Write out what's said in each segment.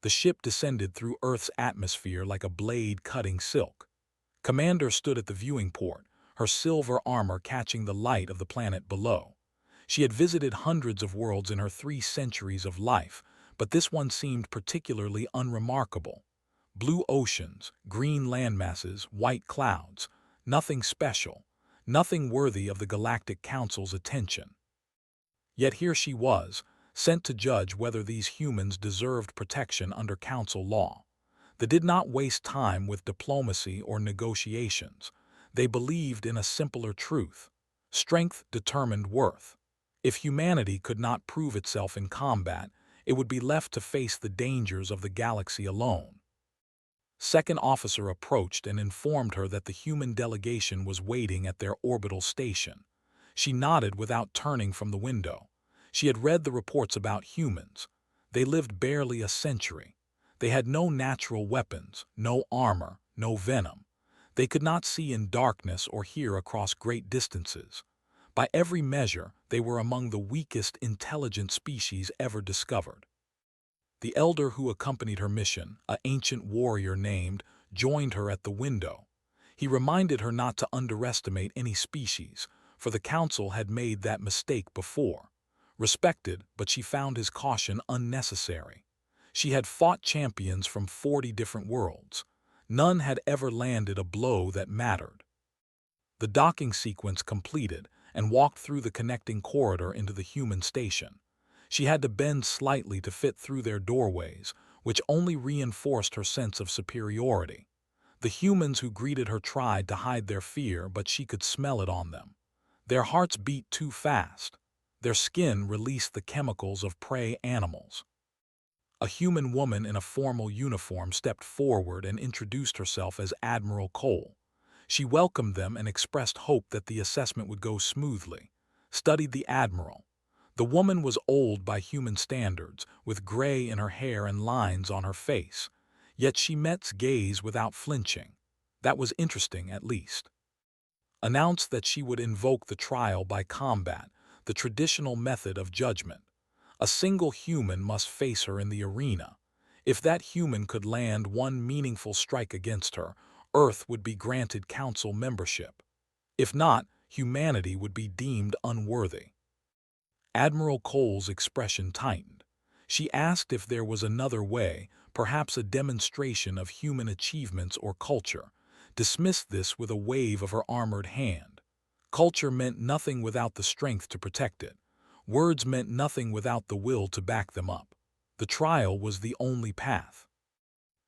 The ship descended through Earth's atmosphere like a blade cutting silk. Commander stood at the viewing port, her silver armor catching the light of the planet below. She had visited hundreds of worlds in her 3 centuries of life, but this one seemed particularly unremarkable. Blue oceans, green landmasses, white clouds. Nothing special. Nothing worthy of the Galactic Council's attention. Yet here she was, sent to judge whether these humans deserved protection under Council law. They did not waste time with diplomacy or negotiations. They believed in a simpler truth. Strength determined worth. If humanity could not prove itself in combat, it would be left to face the dangers of the galaxy alone. Second officer approached and informed her that the human delegation was waiting at their orbital station. She nodded without turning from the window. She had read the reports about humans. They lived barely a century. They had no natural weapons, no armor, no venom. They could not see in darkness or hear across great distances. By every measure, they were among the weakest intelligent species ever discovered. The elder who accompanied her mission, an ancient warrior named, joined her at the window. He reminded her not to underestimate any species, for the council had made that mistake before. Respected, but she found his caution unnecessary. She had fought champions from 40 different worlds. None had ever landed a blow that mattered. The docking sequence completed and walked through the connecting corridor into the human station. She had to bend slightly to fit through their doorways, which only reinforced her sense of superiority. The humans who greeted her tried to hide their fear, but she could smell it on them. Their hearts beat too fast. Their skin released the chemicals of prey animals. A human woman in a formal uniform stepped forward and introduced herself as Admiral Cole. She welcomed them and expressed hope that the assessment would go smoothly. Studied the Admiral. The woman was old by human standards, with gray in her hair and lines on her face. Yet she met's gaze without flinching. That was interesting, at least. Announced that she would invoke the trial by combat, the traditional method of judgment. A single human must face her in the arena. If that human could land one meaningful strike against her, Earth would be granted council membership. If not, humanity would be deemed unworthy. Admiral Cole's expression tightened. She asked if there was another way, perhaps a demonstration of human achievements or culture. Dismissed this with a wave of her armored hand. Culture meant nothing without the strength to protect it. Words meant nothing without the will to back them up. The trial was the only path.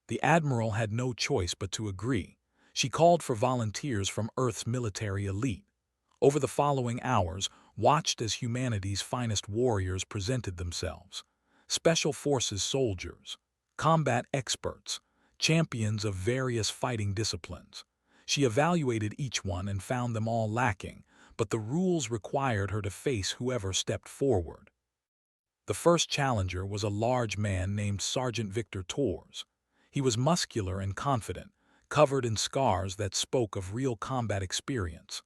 The Admiral had no choice but to agree. She called for volunteers from Earth's military elite. Over the following hours, watched as humanity's finest warriors presented themselves. Special Forces soldiers, combat experts, champions of various fighting disciplines. She evaluated each one and found them all lacking, but the rules required her to face whoever stepped forward. The first challenger was a large man named Sergeant Victor Torres. He was muscular and confident, covered in scars that spoke of real combat experience.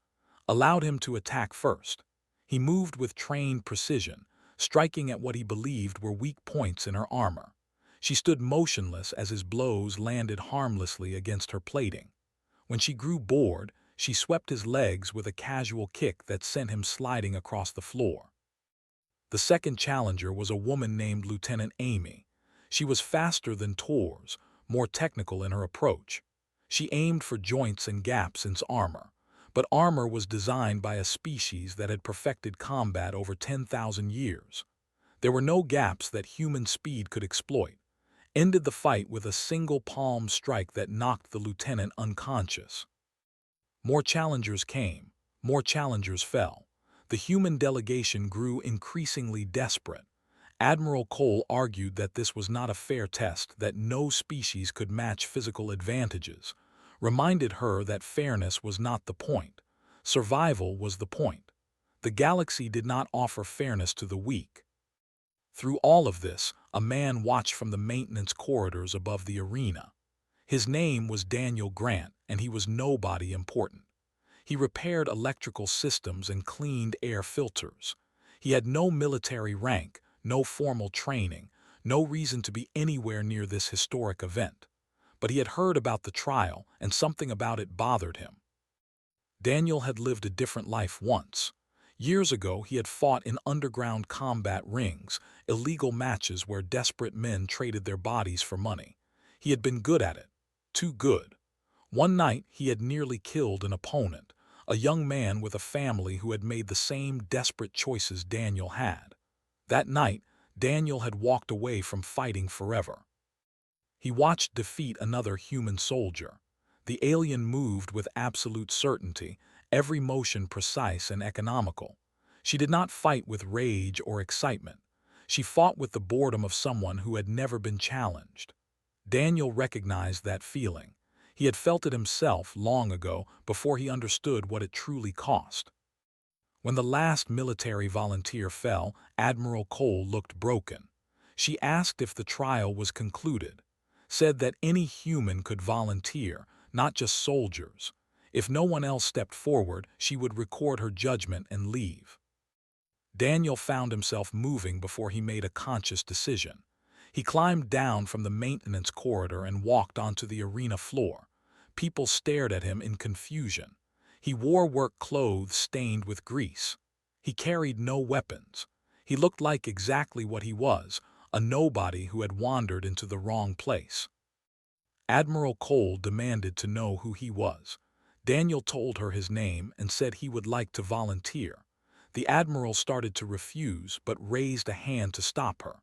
Allowed him to attack first. He moved with trained precision, striking at what he believed were weak points in her armor. She stood motionless as his blows landed harmlessly against her plating. When she grew bored, she swept his legs with a casual kick that sent him sliding across the floor. The second challenger was a woman named Lieutenant Amy. She was faster than Torres, more technical in her approach. She aimed for joints and gaps in his armor. But armor was designed by a species that had perfected combat over 10,000 years. There were no gaps that human speed could exploit. Ended the fight with a single palm strike that knocked the lieutenant unconscious. More challengers came. More challengers fell. The human delegation grew increasingly desperate. Admiral Cole argued that this was not a fair test, that no species could match physical advantages. Reminded her that fairness was not the point. Survival was the point. The galaxy did not offer fairness to the weak. Through all of this, a man watched from the maintenance corridors above the arena. His name was Daniel Grant, and he was nobody important. He repaired electrical systems and cleaned air filters. He had no military rank, no formal training, no reason to be anywhere near this historic event. But he had heard about the trial, and something about it bothered him. Daniel had lived a different life once. Years ago, he had fought in underground combat rings, illegal matches where desperate men traded their bodies for money. He had been good at it. Too good. One night, he had nearly killed an opponent, a young man with a family who had made the same desperate choices Daniel had. That night, Daniel had walked away from fighting forever. He watched defeat another human soldier. The alien moved with absolute certainty, every motion precise and economical. She did not fight with rage or excitement. She fought with the boredom of someone who had never been challenged. Daniel recognized that feeling. He had felt it himself long ago before he understood what it truly cost. When the last military volunteer fell, Admiral Cole looked broken. She asked if the trial was concluded, said that any human could volunteer, not just soldiers. If no one else stepped forward, she would record her judgment and leave. Daniel found himself moving before he made a conscious decision. He climbed down from the maintenance corridor and walked onto the arena floor. People stared at him in confusion. He wore work clothes stained with grease. He carried no weapons. He looked like exactly what he was, a nobody who had wandered into the wrong place. Admiral Cole demanded to know who he was. Daniel told her his name and said he would like to volunteer. The admiral started to refuse but raised a hand to stop her.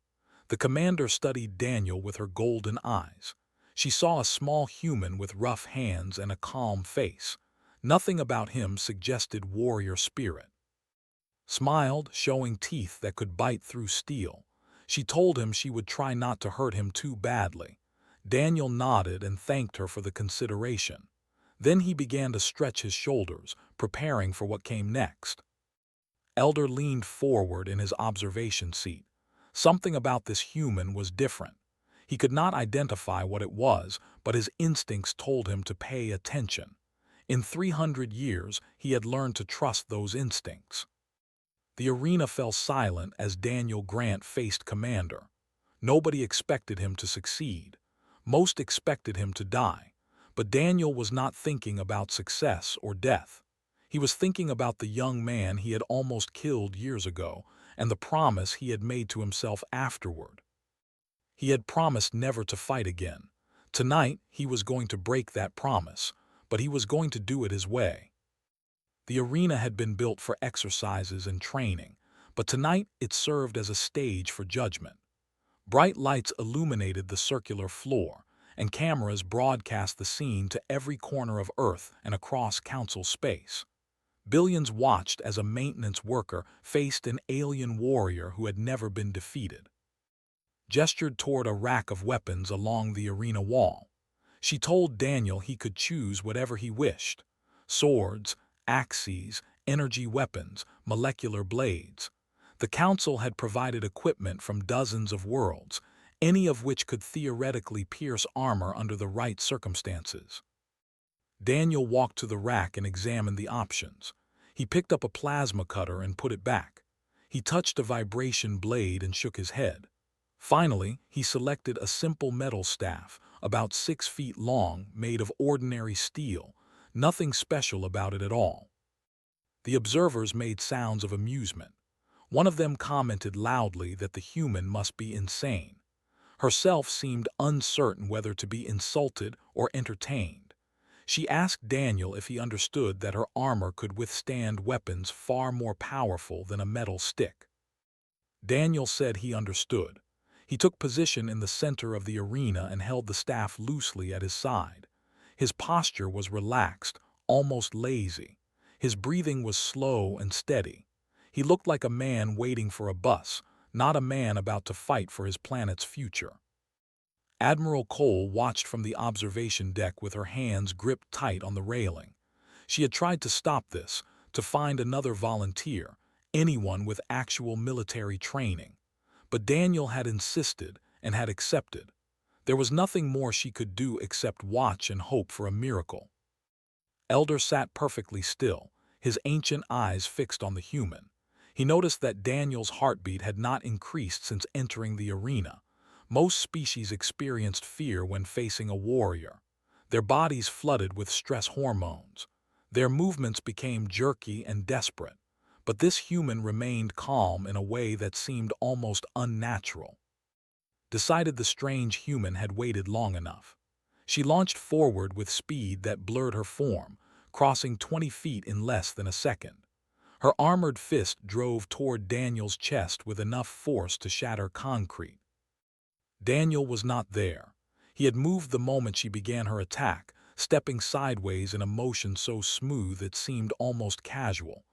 The commander studied Daniel with her golden eyes. She saw a small human with rough hands and a calm face. Nothing about him suggested warrior spirit. Smiled, showing teeth that could bite through steel. She told him she would try not to hurt him too badly. Daniel nodded and thanked her for the consideration. Then he began to stretch his shoulders, preparing for what came next. Elder leaned forward in his observation seat. Something about this human was different. He could not identify what it was, but his instincts told him to pay attention. In 300 years, he had learned to trust those instincts. The arena fell silent as Daniel Grant faced Commander. Nobody expected him to succeed. Most expected him to die. But Daniel was not thinking about success or death. He was thinking about the young man he had almost killed years ago and the promise he had made to himself afterward. He had promised never to fight again. Tonight, he was going to break that promise, but he was going to do it his way. The arena had been built for exercises and training, but tonight it served as a stage for judgment. Bright lights illuminated the circular floor, and cameras broadcast the scene to every corner of Earth and across Council space. Billions watched as a maintenance worker faced an alien warrior who had never been defeated. Gestured toward a rack of weapons along the arena wall. She told Daniel he could choose whatever he wished. Swords, axes, energy weapons, molecular blades. The Council had provided equipment from dozens of worlds, any of which could theoretically pierce armor under the right circumstances. Daniel walked to the rack and examined the options. He picked up a plasma cutter and put it back. He touched a vibration blade and shook his head. Finally, he selected a simple metal staff, about 6 feet long, made of ordinary steel, nothing special about it at all. The observers made sounds of amusement. One of them commented loudly that the human must be insane. Herself seemed uncertain whether to be insulted or entertained. She asked Daniel if he understood that her armor could withstand weapons far more powerful than a metal stick. Daniel said he understood. He took position in the center of the arena and held the staff loosely at his side. His posture was relaxed, almost lazy. His breathing was slow and steady. He looked like a man waiting for a bus, not a man about to fight for his planet's future. Admiral Cole watched from the observation deck with her hands gripped tight on the railing. She had tried to stop this, to find another volunteer, anyone with actual military training. But Daniel had insisted and had accepted. There was nothing more she could do except watch and hope for a miracle. Elder sat perfectly still, his ancient eyes fixed on the human. He noticed that Daniel's heartbeat had not increased since entering the arena, Most species experienced fear when facing a warrior. Their bodies flooded with stress hormones. Their movements became jerky and desperate. But this human remained calm in a way that seemed almost unnatural. Decided the strange human had waited long enough. She launched forward with speed that blurred her form, crossing 20 feet in less than a second. Her armored fist drove toward Daniel's chest with enough force to shatter concrete. Daniel was not there. He had moved the moment she began her attack, stepping sideways in a motion so smooth it seemed almost casual.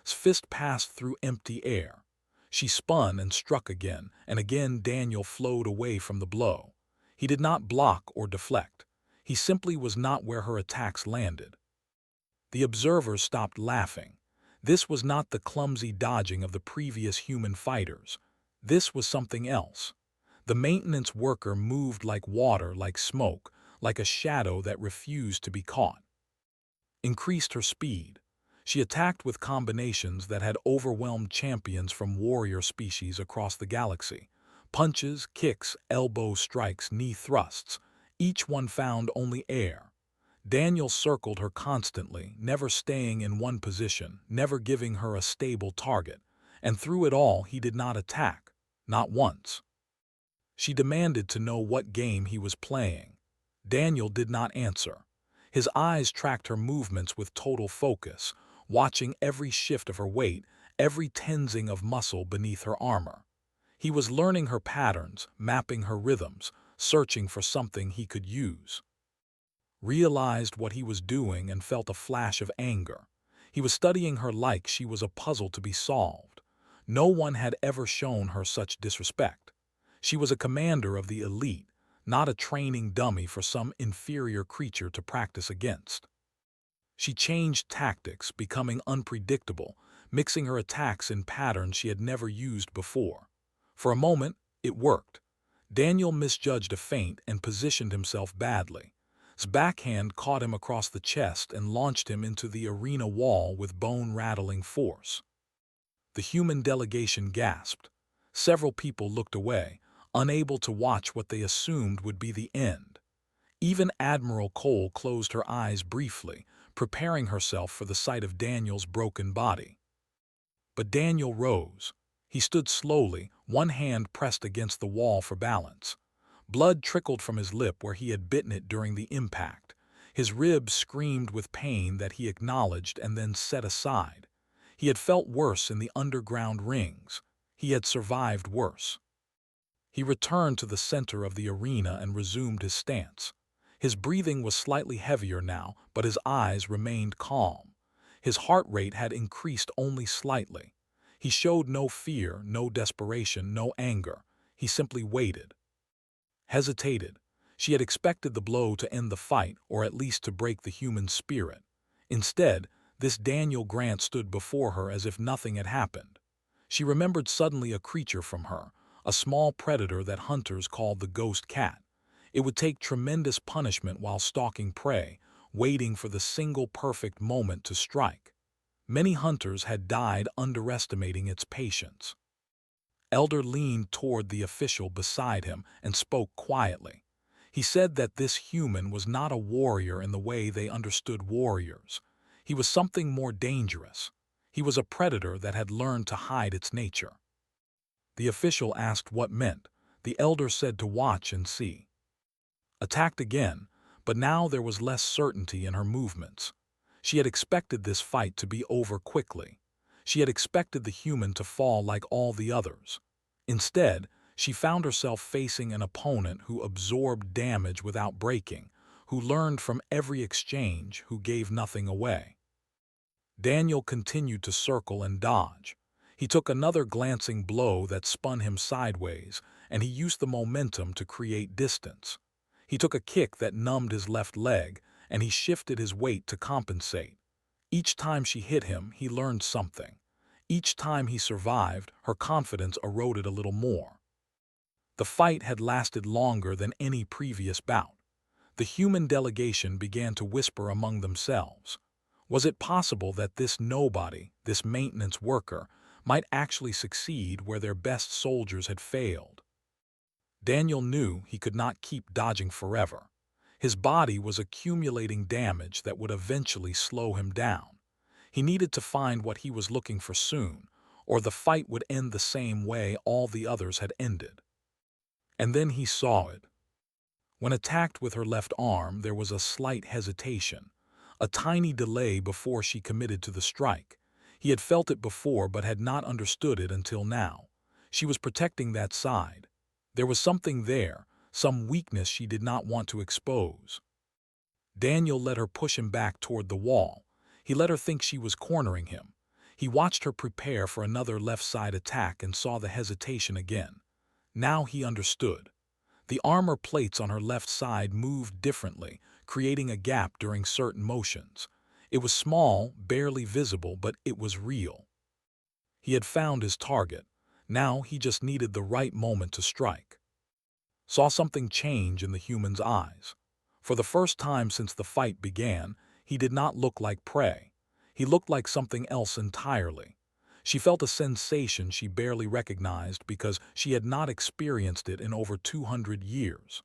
His fist passed through empty air. She spun and struck again, and again Daniel flowed away from the blow. He did not block or deflect. He simply was not where her attacks landed. The observers stopped laughing. This was not the clumsy dodging of the previous human fighters. This was something else. The maintenance worker moved like water, like smoke, like a shadow that refused to be caught. Increased her speed. She attacked with combinations that had overwhelmed champions from warrior species across the galaxy. Punches, kicks, elbow strikes, knee thrusts. Each one found only air. Daniel circled her constantly, never staying in one position, never giving her a stable target. And through it all, he did not attack. Not once. She demanded to know what game he was playing. Daniel did not answer. His eyes tracked her movements with total focus, watching every shift of her weight, every tensing of muscle beneath her armor. He was learning her patterns, mapping her rhythms, searching for something he could use. Realized what he was doing and felt a flash of anger. He was studying her like she was a puzzle to be solved. No one had ever shown her such disrespect. She was a commander of the elite, not a training dummy for some inferior creature to practice against. She changed tactics, becoming unpredictable, mixing her attacks in patterns she had never used before. For a moment, it worked. Daniel misjudged a feint and positioned himself badly. His backhand caught him across the chest and launched him into the arena wall with bone-rattling force. The human delegation gasped. Several people looked away, unable to watch what they assumed would be the end. Even Admiral Cole closed her eyes briefly, preparing herself for the sight of Daniel's broken body. But Daniel rose. He stood slowly, one hand pressed against the wall for balance. Blood trickled from his lip where he had bitten it during the impact. His ribs screamed with pain that he acknowledged and then set aside. He had felt worse in the underground rings. He had survived worse. He returned to the center of the arena and resumed his stance. His breathing was slightly heavier now, but his eyes remained calm. His heart rate had increased only slightly. He showed no fear, no desperation, no anger. He simply waited. Hesitated. She had expected the blow to end the fight, or at least to break the human spirit. Instead, this Daniel Grant stood before her as if nothing had happened. She remembered suddenly a creature from her, a small predator that hunters called the ghost cat. It would take tremendous punishment while stalking prey, waiting for the single perfect moment to strike. Many hunters had died underestimating its patience. Elder leaned toward the official beside him and spoke quietly. He said that this human was not a warrior in the way they understood warriors. He was something more dangerous. He was a predator that had learned to hide its nature. The official asked what meant. The elder said to watch and see. Attacked again, but now there was less certainty in her movements. She had expected this fight to be over quickly. She had expected the human to fall like all the others. Instead, she found herself facing an opponent who absorbed damage without breaking, who learned from every exchange, who gave nothing away. Daniel continued to circle and dodge. He took another glancing blow that spun him sideways, and he used the momentum to create distance. He took a kick that numbed his left leg, and he shifted his weight to compensate. Each time she hit him, he learned something. Each time he survived, her confidence eroded a little more. The fight had lasted longer than any previous bout. The human delegation began to whisper among themselves. Was it possible that this nobody, this maintenance worker, might actually succeed where their best soldiers had failed? Daniel knew he could not keep dodging forever. His body was accumulating damage that would eventually slow him down. He needed to find what he was looking for soon, or the fight would end the same way all the others had ended. And then he saw it. When attacked with her left arm, there was a slight hesitation, a tiny delay before she committed to the strike. He had felt it before but had not understood it until now. She was protecting that side. There was something there, some weakness she did not want to expose. Daniel let her push him back toward the wall. He let her think she was cornering him. He watched her prepare for another left side attack and saw the hesitation again. Now he understood. The armor plates on her left side moved differently, creating a gap during certain motions. It was small, barely visible, but it was real. He had found his target. Now he just needed the right moment to strike. Saw something change in the human's eyes. For the first time since the fight began, he did not look like prey. He looked like something else entirely. She felt a sensation she barely recognized because she had not experienced it in over 200 years.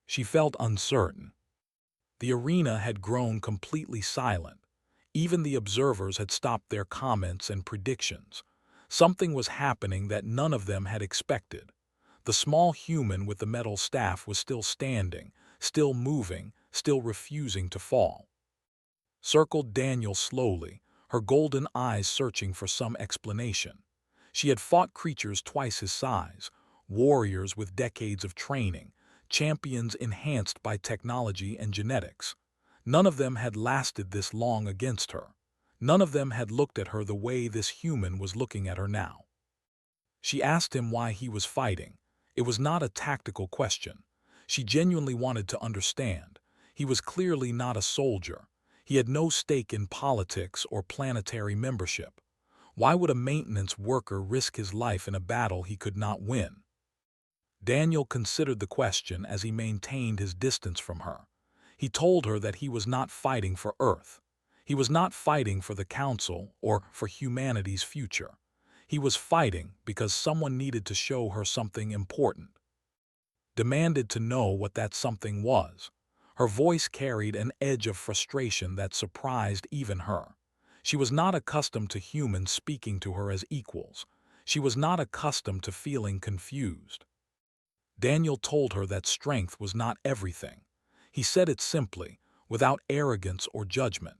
She felt uncertain. The arena had grown completely silent. Even the observers had stopped their comments and predictions. Something was happening that none of them had expected. The small human with the metal staff was still standing, still moving, still refusing to fall. Circled Daniel slowly, her golden eyes searching for some explanation. She had fought creatures twice his size, warriors with decades of training, champions enhanced by technology and genetics. None of them had lasted this long against her. None of them had looked at her the way this human was looking at her now. She asked him why he was fighting. It was not a tactical question. She genuinely wanted to understand. He was clearly not a soldier. He had no stake in politics or planetary membership. Why would a maintenance worker risk his life in a battle he could not win? Daniel considered the question as he maintained his distance from her. He told her that he was not fighting for Earth. He was not fighting for the Council or for humanity's future. He was fighting because someone needed to show her something important. Demanded to know what that something was. Her voice carried an edge of frustration that surprised even her. She was not accustomed to humans speaking to her as equals. She was not accustomed to feeling confused. Daniel told her that strength was not everything. He said it simply, without arrogance or judgment.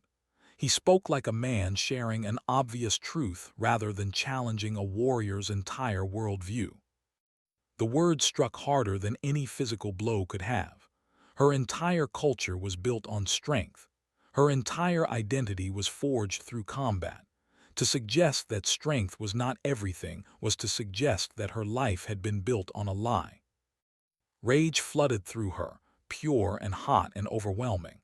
He spoke like a man sharing an obvious truth rather than challenging a warrior's entire worldview. The words struck harder than any physical blow could have. Her entire culture was built on strength. Her entire identity was forged through combat. To suggest that strength was not everything was to suggest that her life had been built on a lie. Rage flooded through her, pure and hot and overwhelming.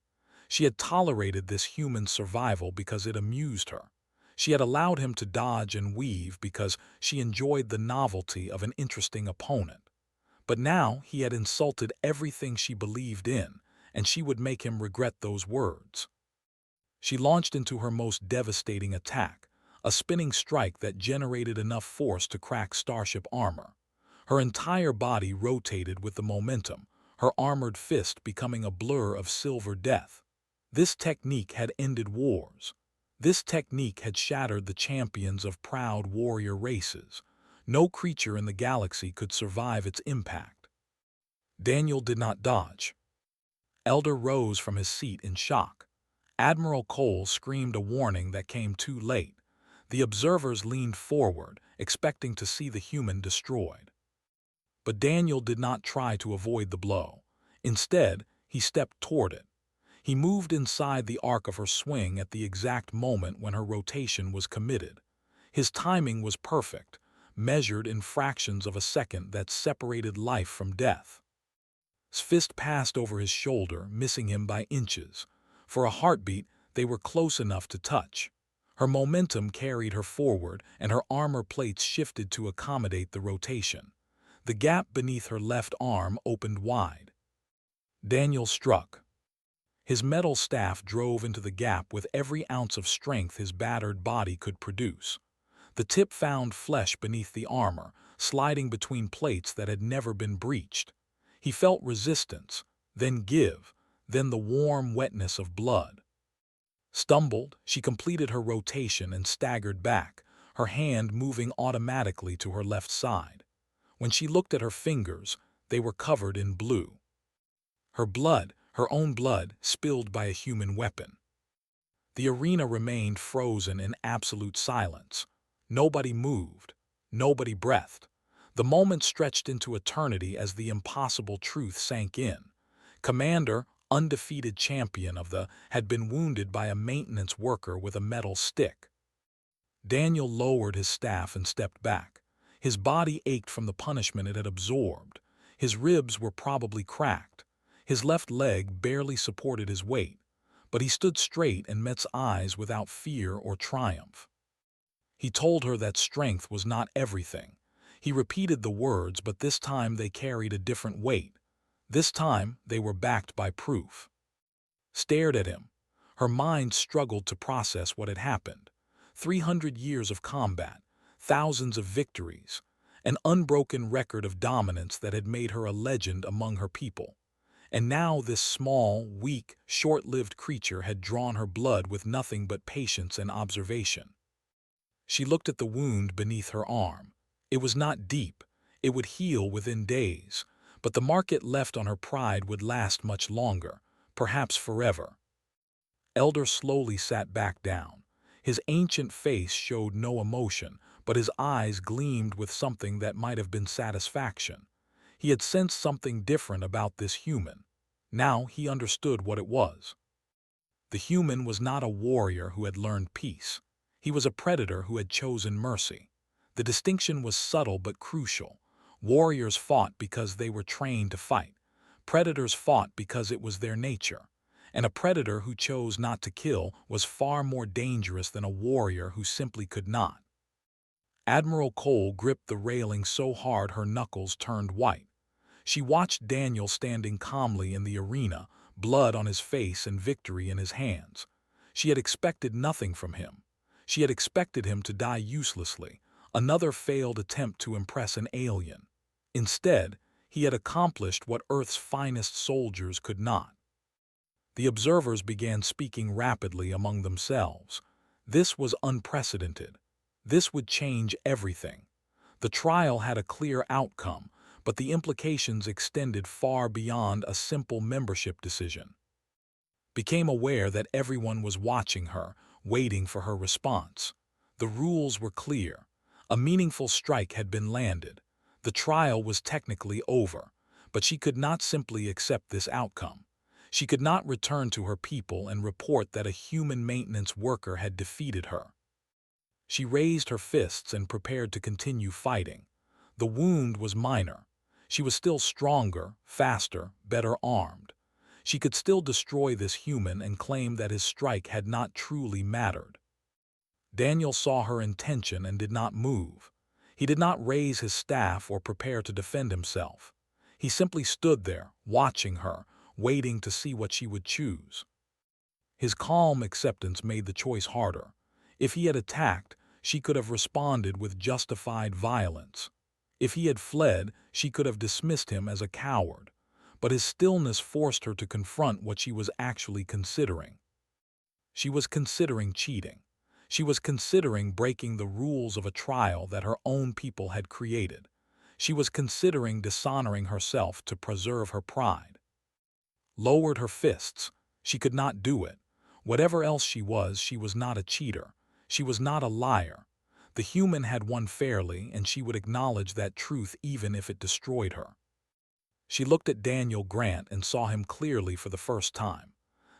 She had tolerated this human survival because it amused her. She had allowed him to dodge and weave because she enjoyed the novelty of an interesting opponent. But now he had insulted everything she believed in, and she would make him regret those words. She launched into her most devastating attack, a spinning strike that generated enough force to crack starship armor. Her entire body rotated with the momentum, her armored fist becoming a blur of silver death. This technique had ended wars. This technique had shattered the champions of proud warrior races. No creature in the galaxy could survive its impact. Daniel did not dodge. Elder rose from his seat in shock. Admiral Cole screamed a warning that came too late. The observers leaned forward, expecting to see the human destroyed. But Daniel did not try to avoid the blow. Instead, he stepped toward it. He moved inside the arc of her swing at the exact moment when her rotation was committed. His timing was perfect, measured in fractions of a second that separated life from death. His fist passed over his shoulder, missing him by inches. For a heartbeat, they were close enough to touch. Her momentum carried her forward, and her armor plates shifted to accommodate the rotation. The gap beneath her left arm opened wide. Daniel struck. His metal staff drove into the gap with every ounce of strength his battered body could produce. The tip found flesh beneath the armor, sliding between plates that had never been breached. He felt resistance, then give, then the warm wetness of blood. Stumbled, she completed her rotation and staggered back, her hand moving automatically to her left side. When she looked at her fingers, they were covered in blue. Her blood, her own blood, spilled by a human weapon. The arena remained frozen in absolute silence. Nobody moved. Nobody breathed. The moment stretched into eternity as the impossible truth sank in. Commander, undefeated champion of the, had been wounded by a maintenance worker with a metal stick. Daniel lowered his staff and stepped back. His body ached from the punishment it had absorbed. His ribs were probably cracked. His left leg barely supported his weight, but he stood straight and met eyes without fear or triumph. He told her that strength was not everything. He repeated the words, but this time they carried a different weight. This time they were backed by proof. Stared at him. Her mind struggled to process what had happened. 300 years of combat, thousands of victories, an unbroken record of dominance that had made her a legend among her people. And now this small, weak, short-lived creature had drawn her blood with nothing but patience and observation. She looked at the wound beneath her arm. It was not deep. It would heal within days. But the mark it left on her pride would last much longer, perhaps forever. Elder slowly sat back down. His ancient face showed no emotion, but his eyes gleamed with something that might have been satisfaction. He had sensed something different about this human. Now he understood what it was. The human was not a warrior who had learned peace. He was a predator who had chosen mercy. The distinction was subtle but crucial. Warriors fought because they were trained to fight. Predators fought because it was their nature. And a predator who chose not to kill was far more dangerous than a warrior who simply could not. Admiral Cole gripped the railing so hard her knuckles turned white. She watched Daniel standing calmly in the arena, blood on his face and victory in his hands. She had expected nothing from him. She had expected him to die uselessly, another failed attempt to impress an alien. Instead, he had accomplished what Earth's finest soldiers could not. The observers began speaking rapidly among themselves. This was unprecedented. This would change everything. The trial had a clear outcome, but the implications extended far beyond a simple membership decision. Became aware that everyone was watching her, waiting for her response. The rules were clear. A meaningful strike had been landed. The trial was technically over, but she could not simply accept this outcome. She could not return to her people and report that a human maintenance worker had defeated her. She raised her fists and prepared to continue fighting. The wound was minor. She was still stronger, faster, better armed. She could still destroy this human and claim that his strike had not truly mattered. Daniel saw her intention and did not move. He did not raise his staff or prepare to defend himself. He simply stood there, watching her, waiting to see what she would choose. His calm acceptance made the choice harder. If he had attacked, she could have responded with justified violence. If he had fled, she could have dismissed him as a coward. But his stillness forced her to confront what she was actually considering. She was considering cheating. She was considering breaking the rules of a trial that her own people had created. She was considering dishonoring herself to preserve her pride. Lowered her fists. She could not do it. Whatever else she was not a cheater. She was not a liar. The human had won fairly, and she would acknowledge that truth even if it destroyed her. She looked at Daniel Grant and saw him clearly for the first time.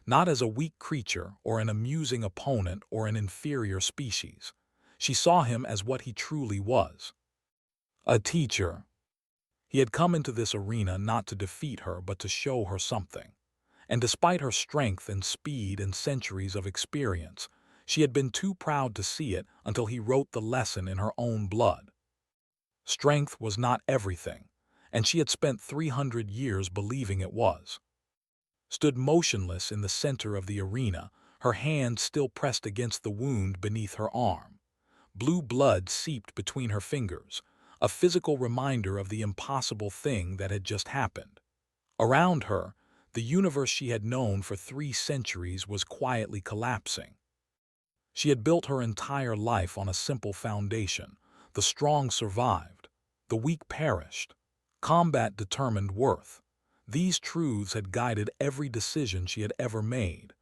Not as a weak creature or an amusing opponent or an inferior species. She saw him as what he truly was. A teacher. He had come into this arena not to defeat her but to show her something. And despite her strength and speed and centuries of experience, she had been too proud to see it until he wrote the lesson in her own blood. Strength was not everything, and she had spent 300 years believing it was. Stood motionless in the center of the arena, her hand still pressed against the wound beneath her arm. Blue blood seeped between her fingers, a physical reminder of the impossible thing that had just happened. Around her, the universe she had known for 3 centuries was quietly collapsing. She had built her entire life on a simple foundation. The strong survived. The weak perished. Combat determined worth. These truths had guided every decision she had ever made.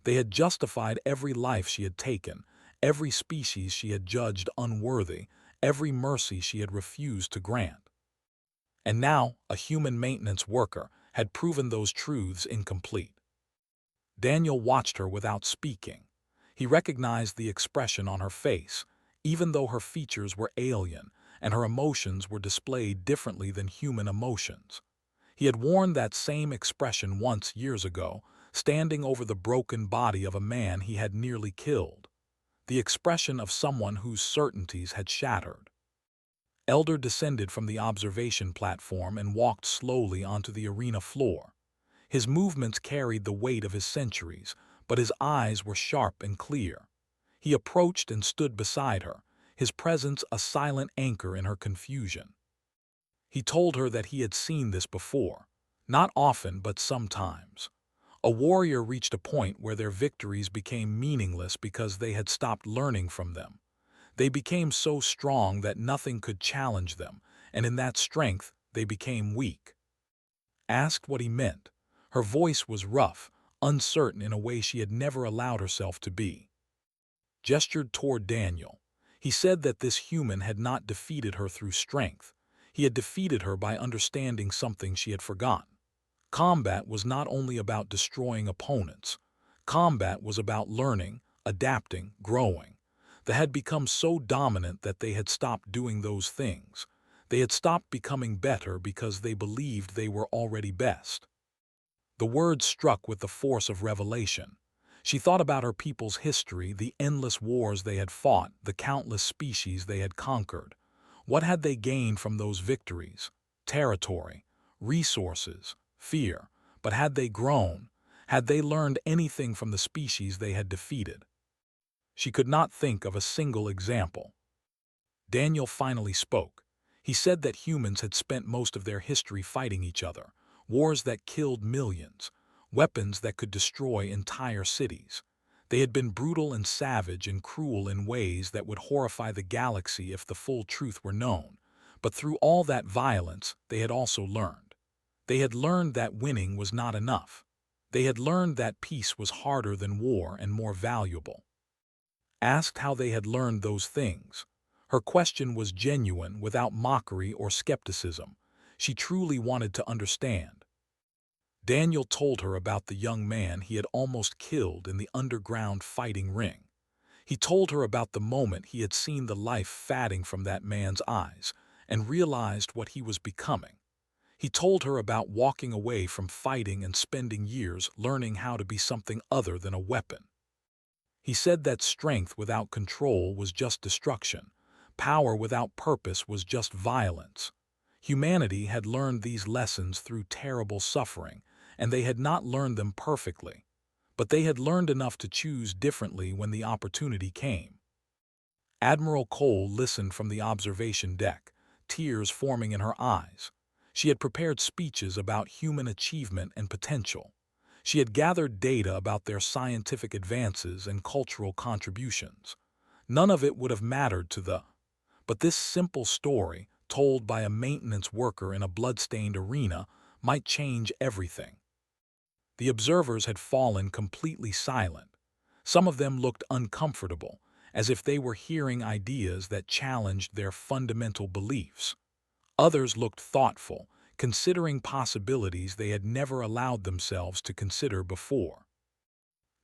They had justified every life she had taken, every species she had judged unworthy, every mercy she had refused to grant. And now, a human maintenance worker had proven those truths incomplete. Daniel watched her without speaking. He recognized the expression on her face, even though her features were alien and her emotions were displayed differently than human emotions. He had worn that same expression once years ago, standing over the broken body of a man he had nearly killed. The expression of someone whose certainties had shattered. Elder descended from the observation platform and walked slowly onto the arena floor. His movements carried the weight of his centuries, but his eyes were sharp and clear. He approached and stood beside her, his presence a silent anchor in her confusion. He told her that he had seen this before, not often but sometimes. A warrior reached a point where their victories became meaningless because they had stopped learning from them. They became so strong that nothing could challenge them, and in that strength they became weak. Asked what he meant. Her voice was rough, uncertain in a way she had never allowed herself to be. Gestured toward Daniel. He said that this human had not defeated her through strength. He had defeated her by understanding something she had forgotten. Combat was not only about destroying opponents. Combat was about learning, adapting, growing. They had become so dominant that they had stopped doing those things. They had stopped becoming better because they believed they were already best. The words struck with the force of revelation. She thought about her people's history, the endless wars they had fought, the countless species they had conquered. What had they gained from those victories? Territory, resources, fear. But had they grown? Had they learned anything from the species they had defeated? She could not think of a single example. Daniel finally spoke. He said that humans had spent most of their history fighting each other, wars that killed millions, weapons that could destroy entire cities. They had been brutal and savage and cruel in ways that would horrify the galaxy if the full truth were known. But through all that violence, they had also learned. They had learned that winning was not enough. They had learned that peace was harder than war and more valuable. Asked how they had learned those things. Her question was genuine, without mockery or skepticism. She truly wanted to understand. Daniel told her about the young man he had almost killed in the underground fighting ring. He told her about the moment he had seen the life fading from that man's eyes and realized what he was becoming. He told her about walking away from fighting and spending years learning how to be something other than a weapon. He said that strength without control was just destruction. Power without purpose was just violence. Humanity had learned these lessons through terrible suffering, and they had not learned them perfectly. But they had learned enough to choose differently when the opportunity came. Admiral Cole listened from the observation deck, tears forming in her eyes. She had prepared speeches about human achievement and potential. She had gathered data about their scientific advances and cultural contributions. None of it would have mattered to the. But this simple story, told by a maintenance worker in a blood-stained arena, might change everything. The observers had fallen completely silent. Some of them looked uncomfortable, as if they were hearing ideas that challenged their fundamental beliefs. Others looked thoughtful, considering possibilities they had never allowed themselves to consider before.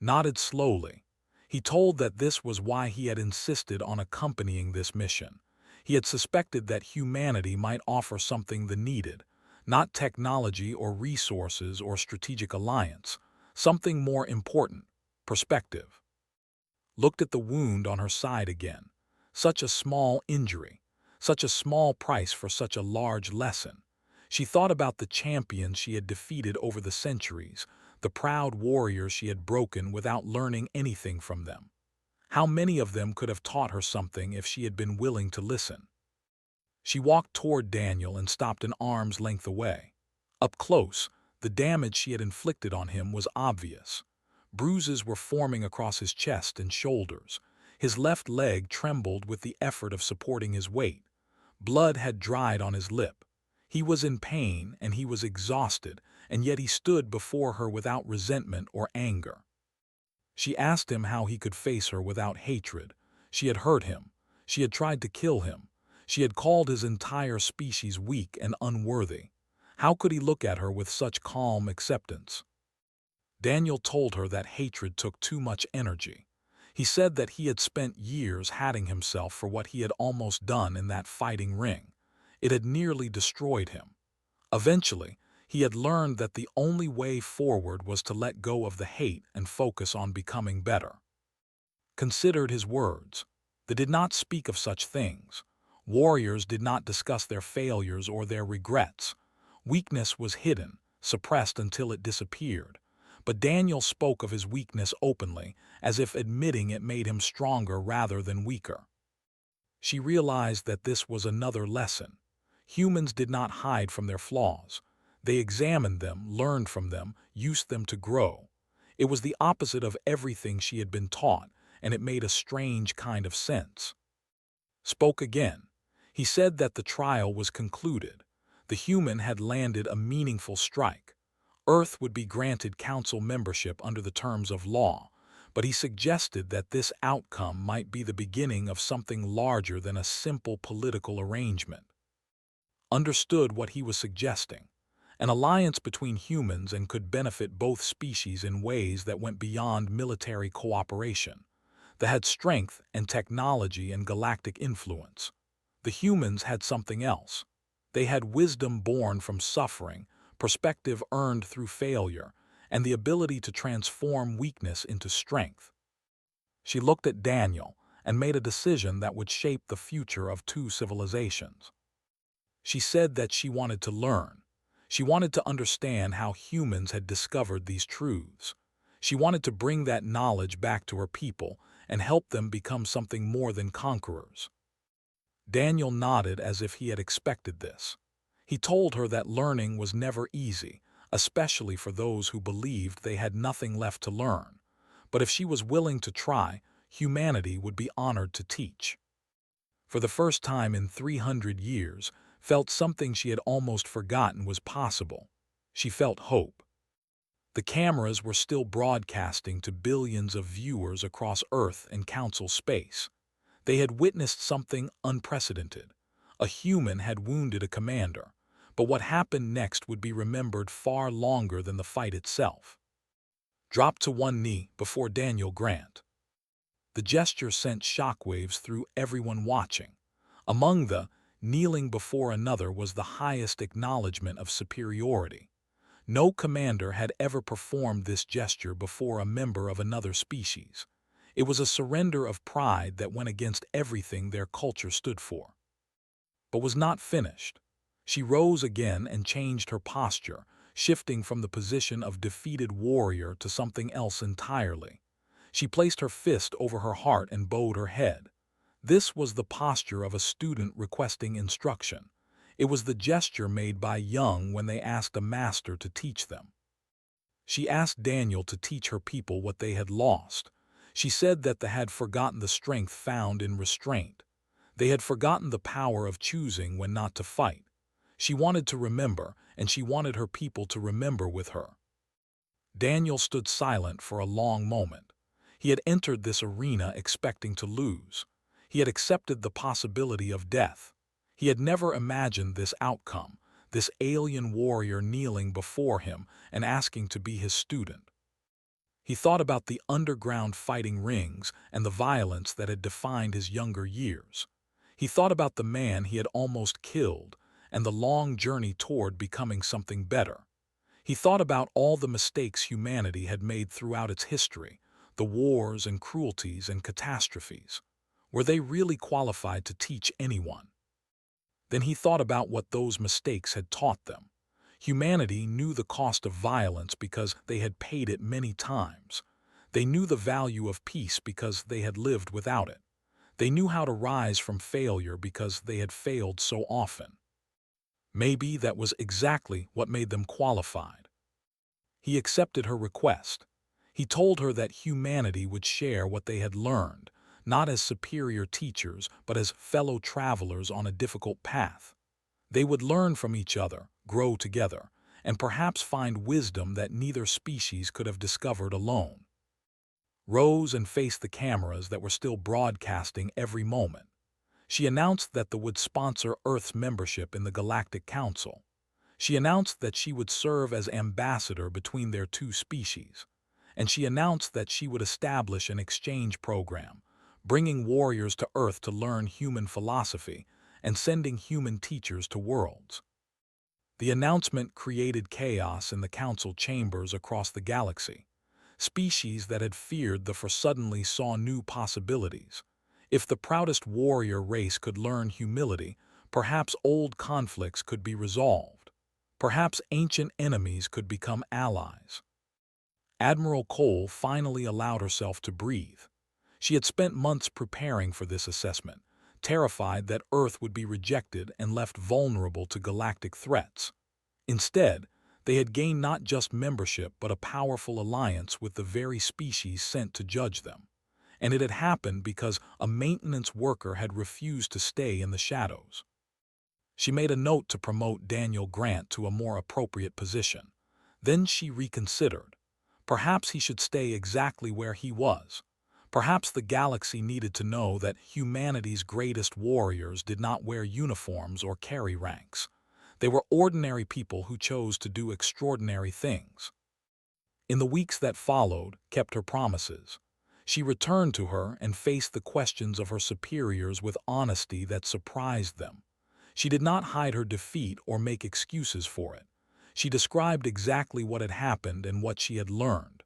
Nodded slowly. He told that this was why he had insisted on accompanying this mission. He had suspected that humanity might offer something they needed, not technology or resources or strategic alliance, something more important, perspective. Looked at the wound on her side again. Such a small injury, such a small price for such a large lesson. She thought about the champions she had defeated over the centuries, the proud warriors she had broken without learning anything from them. How many of them could have taught her something if she had been willing to listen? She walked toward Daniel and stopped an arm's length away. Up close, the damage she had inflicted on him was obvious. Bruises were forming across his chest and shoulders. His left leg trembled with the effort of supporting his weight. Blood had dried on his lip. He was in pain and he was exhausted, and yet he stood before her without resentment or anger. She asked him how he could face her without hatred. She had hurt him. She had tried to kill him. She had called his entire species weak and unworthy. How could he look at her with such calm acceptance? Daniel told her that hatred took too much energy. He said that he had spent years hating himself for what he had almost done in that fighting ring. It had nearly destroyed him. Eventually, he had learned that the only way forward was to let go of the hate and focus on becoming better. Considered his words. They did not speak of such things. Warriors did not discuss their failures or their regrets. Weakness was hidden, suppressed until it disappeared. But Daniel spoke of his weakness openly, as if admitting it made him stronger rather than weaker. She realized that this was another lesson. Humans did not hide from their flaws. They examined them, learned from them, used them to grow. It was the opposite of everything she had been taught, and it made a strange kind of sense. Spoke again. He said that the trial was concluded. The human had landed a meaningful strike. Earth would be granted council membership under the terms of law, but he suggested that this outcome might be the beginning of something larger than a simple political arrangement. Understood what he was suggesting. An alliance between humans and could benefit both species in ways that went beyond military cooperation. They had strength and technology and galactic influence. The humans had something else. They had wisdom born from suffering, perspective earned through failure, and the ability to transform weakness into strength. She looked at Daniel and made a decision that would shape the future of two civilizations. She said that she wanted to learn. She wanted to understand how humans had discovered these truths. She wanted to bring that knowledge back to her people and help them become something more than conquerors. Daniel nodded as if he had expected this. He told her that learning was never easy, especially for those who believed they had nothing left to learn. But if she was willing to try, humanity would be honored to teach. For the first time in 300 years, felt something she had almost forgotten was possible. She felt hope. The cameras were still broadcasting to billions of viewers across Earth and Council space. They had witnessed something unprecedented. A human had wounded a commander, but what happened next would be remembered far longer than the fight itself. Dropped to one knee before Daniel Grant. The gesture sent shockwaves through everyone watching. Among the kneeling before another was the highest acknowledgement of superiority. No commander had ever performed this gesture before a member of another species. It was a surrender of pride that went against everything their culture stood for. But was not finished. She rose again and changed her posture, shifting from the position of defeated warrior to something else entirely. She placed her fist over her heart and bowed her head. This was the posture of a student requesting instruction. It was the gesture made by young when they asked a master to teach them. She asked Daniel to teach her people what they had lost. She said that they had forgotten the strength found in restraint. They had forgotten the power of choosing when not to fight. She wanted to remember, and she wanted her people to remember with her. Daniel stood silent for a long moment. He had entered this arena expecting to lose. He had accepted the possibility of death. He had never imagined this outcome, this alien warrior kneeling before him and asking to be his student. He thought about the underground fighting rings and the violence that had defined his younger years. He thought about the man he had almost killed and the long journey toward becoming something better. He thought about all the mistakes humanity had made throughout its history, the wars and cruelties and catastrophes. Were they really qualified to teach anyone? Then he thought about what those mistakes had taught them. Humanity knew the cost of violence because they had paid it many times. They knew the value of peace because they had lived without it. They knew how to rise from failure because they had failed so often. Maybe that was exactly what made them qualified. He accepted her request. He told her that humanity would share what they had learned, not as superior teachers, but as fellow travelers on a difficult path. They would learn from each other, grow together, and perhaps find wisdom that neither species could have discovered alone. Rose and faced the cameras that were still broadcasting every moment. She announced that they would sponsor Earth's membership in the Galactic Council. She announced that she would serve as ambassador between their two species. And she announced that she would establish an exchange program, bringing warriors to Earth to learn human philosophy and sending human teachers to worlds. The announcement created chaos in the council chambers across the galaxy. Species that had feared the for suddenly saw new possibilities. If the proudest warrior race could learn humility, perhaps old conflicts could be resolved. Perhaps ancient enemies could become allies. Admiral Cole finally allowed herself to breathe. She had spent months preparing for this assessment, terrified that Earth would be rejected and left vulnerable to galactic threats. Instead, they had gained not just membership but a powerful alliance with the very species sent to judge them. And it had happened because a maintenance worker had refused to stay in the shadows. She made a note to promote Daniel Grant to a more appropriate position. Then she reconsidered. Perhaps he should stay exactly where he was. Perhaps the galaxy needed to know that humanity's greatest warriors did not wear uniforms or carry ranks. They were ordinary people who chose to do extraordinary things. In the weeks that followed, kept her promises. She returned to her and faced the questions of her superiors with honesty that surprised them. She did not hide her defeat or make excuses for it. She described exactly what had happened and what she had learned.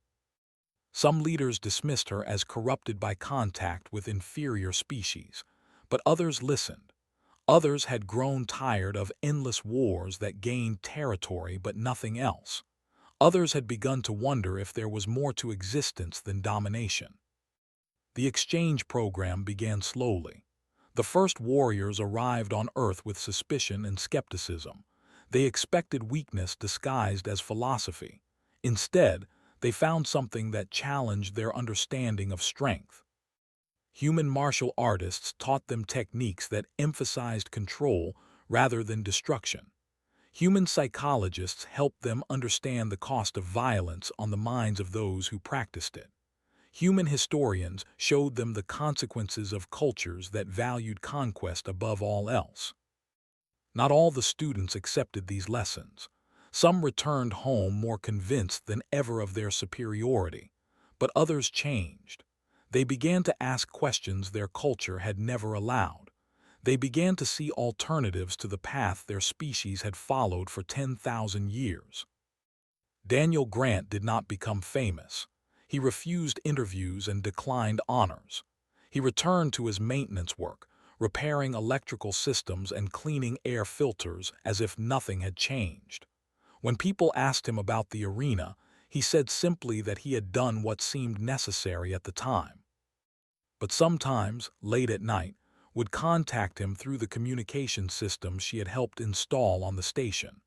Some leaders dismissed her as corrupted by contact with inferior species, but others listened. Others had grown tired of endless wars that gained territory but nothing else. Others had begun to wonder if there was more to existence than domination. The exchange program began slowly. The first warriors arrived on Earth with suspicion and skepticism. They expected weakness disguised as philosophy. Instead, they found something that challenged their understanding of strength. Human martial artists taught them techniques that emphasized control rather than destruction. Human psychologists helped them understand the cost of violence on the minds of those who practiced it. Human historians showed them the consequences of cultures that valued conquest above all else. Not all the students accepted these lessons. Some returned home more convinced than ever of their superiority, but others changed. They began to ask questions their culture had never allowed. They began to see alternatives to the path their species had followed for 10,000 years. Daniel Grant did not become famous. He refused interviews and declined honors. He returned to his maintenance work, repairing electrical systems and cleaning air filters as if nothing had changed. When people asked him about the arena, he said simply that he had done what seemed necessary at the time. But sometimes, late at night, would contact him through the communication system she had helped install on the station.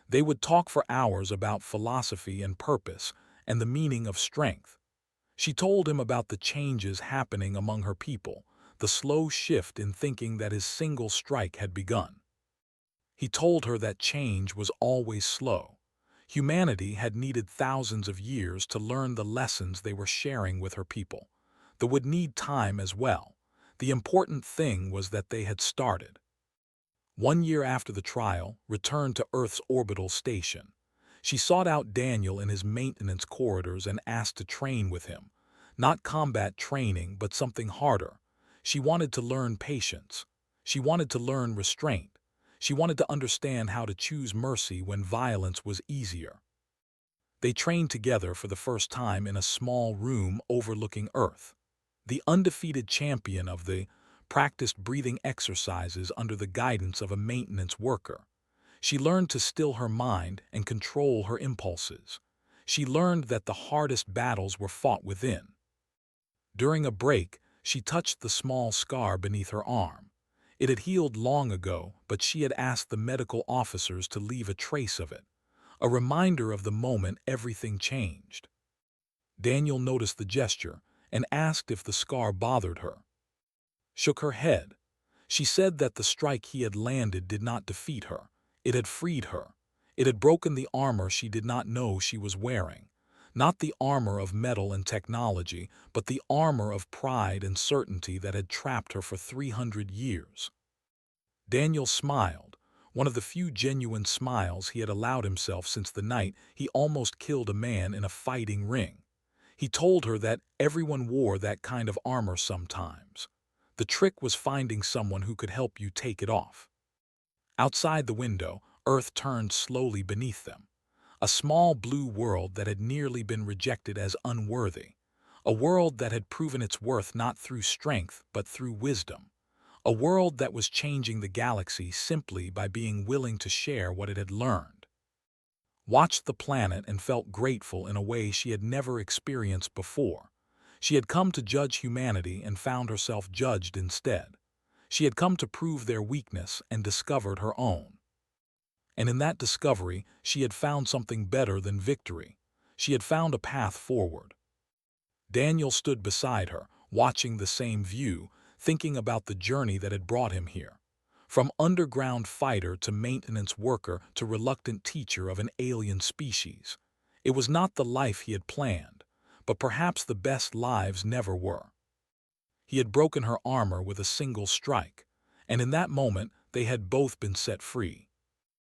They would talk for hours about philosophy and purpose and the meaning of strength. She told him about the changes happening among her people, the slow shift in thinking that his single strike had begun. He told her that change was always slow. Humanity had needed thousands of years to learn the lessons they were sharing with her people. They would need time as well. The important thing was that they had started. 1 year after the trial, returned to Earth's orbital station. She sought out Daniel in his maintenance corridors and asked to train with him. Not combat training, but something harder. She wanted to learn patience. She wanted to learn restraint. She wanted to understand how to choose mercy when violence was easier. They trained together for the first time in a small room overlooking Earth. The undefeated champion of the practiced breathing exercises under the guidance of a maintenance worker. She learned to still her mind and control her impulses. She learned that the hardest battles were fought within. During a break, She touched the small scar beneath her arm. It had healed long ago, but she had asked the medical officers to leave a trace of it, a reminder of the moment everything changed. Daniel noticed the gesture and asked if the scar bothered her. Shook her head. She said that the strike he had landed did not defeat her. It had freed her. It had broken the armor she did not know she was wearing. Not the armor of metal and technology, but the armor of pride and certainty that had trapped her for 300 years. Daniel smiled, one of the few genuine smiles he had allowed himself since the night he almost killed a man in a fighting ring. He told her that everyone wore that kind of armor sometimes. The trick was finding someone who could help you take it off. Outside the window, Earth turned slowly beneath them. A small blue world that had nearly been rejected as unworthy. A world that had proven its worth not through strength but through wisdom. A world that was changing the galaxy simply by being willing to share what it had learned. Watched the planet and felt grateful in a way she had never experienced before. She had come to judge humanity and found herself judged instead. She had come to prove their weakness and discovered her own. And in that discovery, she had found something better than victory. She had found a path forward. Daniel stood beside her, watching the same view, thinking about the journey that had brought him here. From underground fighter to maintenance worker to reluctant teacher of an alien species. It was not the life he had planned, but perhaps the best lives never were. He had broken her armor with a single strike, and in that moment they had both been set free.